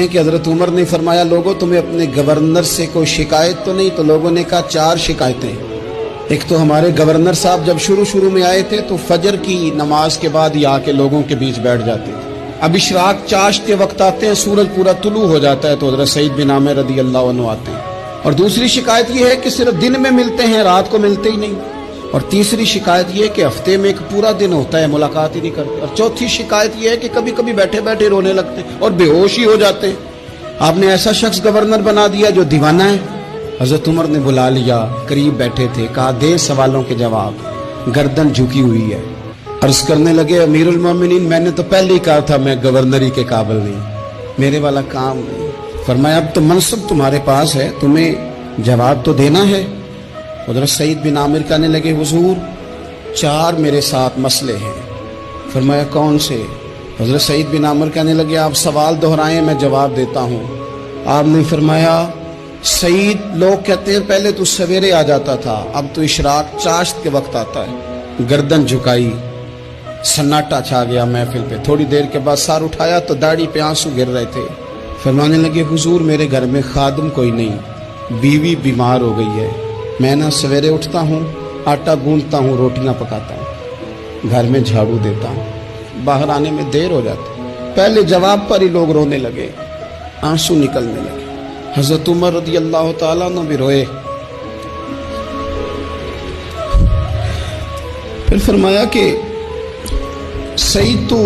کہ حضرت عمر نے فرمایا لوگوں تمہیں اپنے گورنر سے کوئی شکایت تو نہیں؟ تو لوگوں نے کہا 4 شکایتیں۔ ایک تو ہمارے گورنر صاحب جب شروع میں آئے تھے تو فجر کی نماز کے بعد یہ آ کے لوگوں کے بیچ بیٹھ جاتے تھے۔ اب اشراق چاشت کے وقت آتے ہیں، سورج پورا طلوع ہو جاتا ہے تو حضرت سعید بن عامر رضی اللہ عنہ آتے ہیں۔ اور دوسری شکایت یہ ہے کہ صرف دن میں ملتے ہیں، رات کو ملتے ہی نہیں۔ اور تیسری شکایت یہ ہے کہ ہفتے میں ایک پورا دن ہوتا ہے ملاقات ہی نہیں کرتے۔ اور چوتھی شکایت یہ ہے کہ کبھی کبھی بیٹھے بیٹھے رونے لگتے ہیں اور بے ہوش ہی ہو جاتے ہیں۔ آپ نے ایسا شخص گورنر بنا دیا جو دیوانہ ہے۔ حضرت عمر نے بلا لیا، قریب بیٹھے تھے، کہا دے سوالوں کے جواب۔ گردن جھکی ہوئی ہے، عرض کرنے لگے امیر المومنین میں نے تو پہلے ہی کہا تھا میں گورنری کے قابل نہیں، میرے والا کام نہیں۔ فرمایا اب تو منصب تمہارے پاس ہے، تمہیں جواب تو دینا ہے۔ حضرت سعید بن عامر کہنے لگے حضور 4 میرے ساتھ مسئلے ہیں۔ فرمایا کون سے؟ حضرت سعید بن عامر کہنے لگے آپ سوال دہرائیں میں جواب دیتا ہوں۔ آپ نے فرمایا سعید لوگ کہتے ہیں پہلے تو سویرے آ جاتا تھا، اب تو اشراق چاشت کے وقت آتا ہے۔ گردن جھکائی، سناٹا چھا گیا محفل پہ۔ تھوڑی دیر کے بعد سر اٹھایا تو داڑھی پہ آنسو گر رہے تھے۔ فرمانے لگے حضور میرے گھر میں خادم کوئی نہیں، بیوی بیمار ہو گئی ہے، میں نہ سویرے اٹھتا ہوں، آٹا گوندتا ہوں، روٹیاں پکاتا ہوں، گھر میں جھاڑو دیتا ہوں، باہر آنے میں دیر ہو جاتی۔ پہلے جواب پر ہی لوگ رونے لگے، آنسو نکلنے لگے۔ حضرت عمر رضی اللہ تعالیٰ عنہ بھی روئے۔ پھر فرمایا کہ سعید تو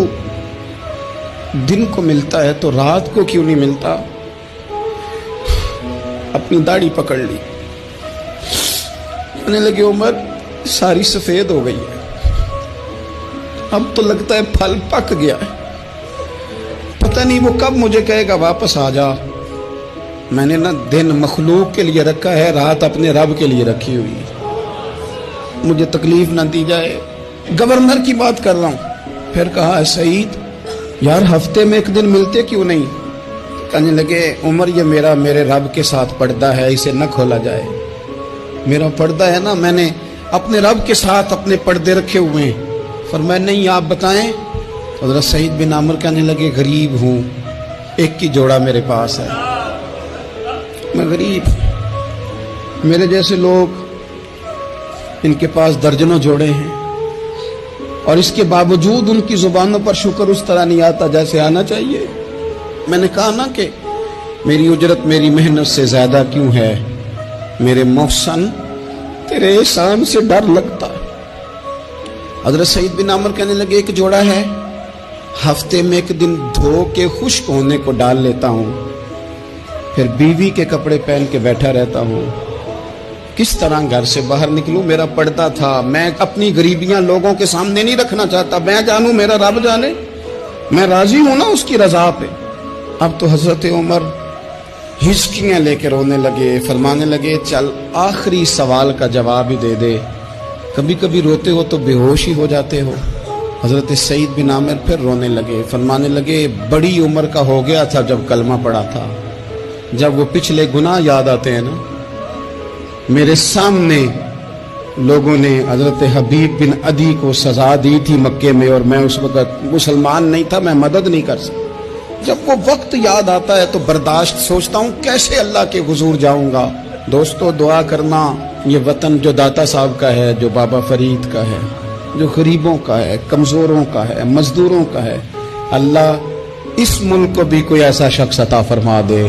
دن کو ملتا ہے تو رات کو کیوں نہیں ملتا؟ اپنی داڑھی پکڑ لی، کہنے لگے عمر ساری سفید ہو گئی ہے، اب تو لگتا ہے پھل پک گیا ہے، پتہ نہیں وہ کب مجھے کہے گا واپس آ جا۔ میں نے نا دن مخلوق کے لیے رکھا ہے، رات اپنے رب کے لیے رکھی ہوئی ہے، مجھے تکلیف نہ دی جائے۔ گورنر کی بات کر رہا ہوں۔ پھر کہا سعید یار ہفتے میں ایک دن ملتے کیوں نہیں؟ کہنے لگے عمر یہ میرے رب کے ساتھ پردہ ہے، اسے نہ کھولا جائے۔ میرا پردہ ہے نا، میں نے اپنے رب کے ساتھ اپنے پردے رکھے ہوئے ہیں۔ فرمایا نہیں آپ بتائیں۔ حضرت سعید بن عامر کہنے لگے غریب ہوں، ایک ہی جوڑا میرے پاس ہے، میں غریب ہوں، میرے جیسے لوگ ان کے پاس درجنوں جوڑے ہیں، اور اس کے باوجود ان کی زبانوں پر شکر اس طرح نہیں آتا جیسے آنا چاہیے۔ میں نے کہا نا کہ میری اجرت میری محنت سے زیادہ کیوں ہے؟ میرے محسن تیرے احسان سے ڈر لگتا۔ حضرت سعید بن عامر کہنے لگے ایک جوڑا ہے، ہفتے میں ایک دن دھو کے خشک ہونے کو ڈال لیتا ہوں، پھر بیوی کے کپڑے پہن کے بیٹھا رہتا ہوں۔ کس طرح گھر سے باہر نکلوں؟ میرا پردہ تھا، میں اپنی غریبیاں لوگوں کے سامنے نہیں رکھنا چاہتا، میں جانوں میرا رب جانے، میں راضی ہوں نا اس کی رضا پہ۔ اب تو حضرت عمر ہچکیاں لے کے رونے لگے، فرمانے لگے چل آخری سوال کا جواب ہی دے دے، کبھی کبھی روتے ہو تو بے ہوش ہی ہو جاتے ہو۔ حضرت سعید بن عامر پھر رونے لگے، فرمانے لگے بڑی عمر کا ہو گیا تھا جب کلمہ پڑا تھا، جب وہ پچھلے گناہ یاد آتے ہیں نا، میرے سامنے لوگوں نے حضرت حبیب بن عدی کو سزا دی تھی مکے میں، اور میں اس وقت مسلمان نہیں تھا، میں مدد نہیں کر سکتا۔ جب وہ وقت یاد آتا ہے تو برداشت سوچتا ہوں کیسے اللہ کے حضور جاؤں گا۔ دوستو دعا کرنا، یہ وطن جو داتا صاحب کا ہے، جو بابا فرید کا ہے، جو غریبوں کا ہے، کمزوروں کا ہے، مزدوروں کا ہے، اللہ اس ملک کو بھی کوئی ایسا شخص عطا فرما دے